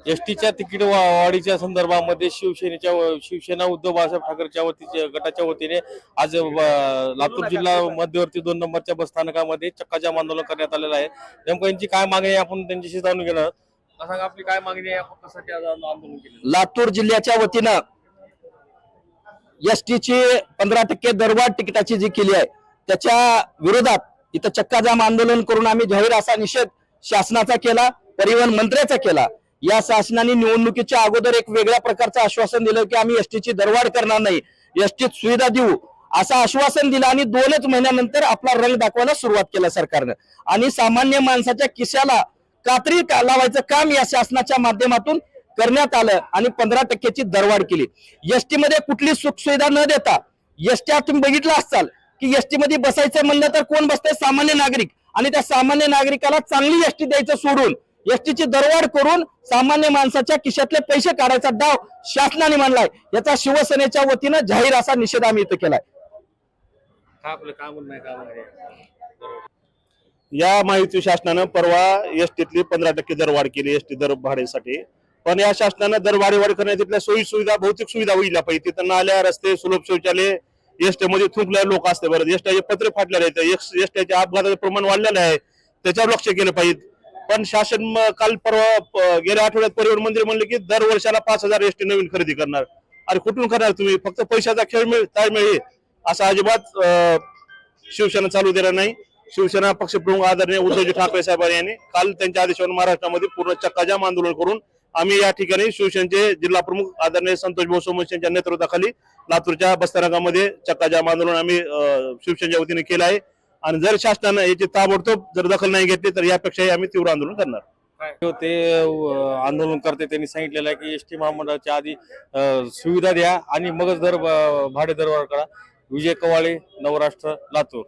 एसटीच्या तिकीट वाढीच्या संदर्भामध्ये शिवसेना उद्धव बाळासाहेब ठाकरेच्या गटाच्या वतीने आज लातूर जिल्हा मध्यवर्ती 2 नंबरच्या बस स्थानकामध्ये चक्काजाम आंदोलन करण्यात आलेलं आहे। नेमकं यांची काय मागणी आहे आपण त्यांच्याशी जाणून घेणार आहोत। सांगा आपली काय मागणी आहे, आपण कशासाठी आज आंदोलन केलं? लातूर जिल्ह्याच्या वतीनं एसटीची 15% दरवाढ तिकिटाची जी केली आहे त्याच्या विरोधात इथं चक्काजाम आंदोलन करून आम्ही जाहीर असा निषेध शासनाचा केला, परिवहन मंत्र्याचा केला। या शासनाने निवडणुकीच्या अगोदर एक वेगळ्या प्रकारचं आश्वासन दिलं की आम्ही एसटीची दरवाढ करणार नाही, एसटीत सुविधा देऊ असं आश्वासन दिलं आणि 2च महिन्यानंतर आपला रंग दाखवायला सुरुवात केला सरकारनं आणि सामान्य माणसाच्या खिशाला कात्री लावायचं काम या शासनाच्या माध्यमातून करण्यात आलं आणि 15%ची दरवाढ केली। एसटी मध्ये कुठली सुख सुविधा न देता एसटी तुम्ही बघितलं असाल की एसटी मध्ये बसायचं म्हणलं तर कोण बसतंय? सामान्य नागरिक। आणि त्या सामान्य नागरिकाला चांगली एसटी द्यायचं सोडून एसटीची दरवाढ करून सामान्य माणसाच्या खिशातले पैसे काढायचा डाव शासनाने मांडलाय। याचा शिवसेनेच्या वतीनं जाहीर असा निषेध आम्ही इथं केलाय। आपलं काय म्हणणं आहे, काय मागणी आहे? या माहिती शासनानं परवा एसटीतली 15% दरवाढ केली एसटी दर भाड्यासाठी। पण या शासनानं दरवाढ करण्यात तिथल्या सोयी सुविधा भौतिक सुविधा होईल पाहिजे। तिथं नाल्या, रस्ते, सुलभ शौचालय, एसटीमध्ये थुंकलेले लोक असते, बरं एसटीचे पत्रे फाटलेले आहेत, एसटीच्या अपघाताचं प्रमाण वाढलेलं आहे, त्याच्यावर लक्ष केलं पाहिजे। पण शासन काल परवा गेल्या आठवड्यात परिवहन मंत्री म्हणले की दर वर्षाला 5000 एसटी नवीन खरेदी करणार। अरे कुठून करणार तुम्ही? फक्त पैशाचा खेळ ताळमेळ असं अजिबात शिवसेना चालू देणार नाही। शिवसेना पक्षप्रमुख आदरणीय उद्धवजी ठाकरे साहेब यांनी काल त्यांच्या आदेशावर महाराष्ट्रामध्ये पूर्ण चक्काजाम आंदोलन करून आम्ही या ठिकाणी शिवसेनेचे जिल्हा प्रमुख आदरणीय संतोष भाऊ सोमवंशी यांच्या नेतृत्वाखाली लातूरच्या बसस्थानकामध्ये चक्काजाम आंदोलन आम्ही शिवसेनेच्या वतीने केलं आहे आणि जर शासनानं याची ताबडतोब जर दखल नाही घेतली तर यापेक्षाही आम्ही तीव्र आंदोलन करणार। ते आंदोलन करते त्यांनी सांगितलेलं आहे की एसटी महामंडळाच्या आधी सुविधा द्या आणि मगच भाडे दरवाढ करा। विजय कवाळे, नवराष्ट्र, लातूर।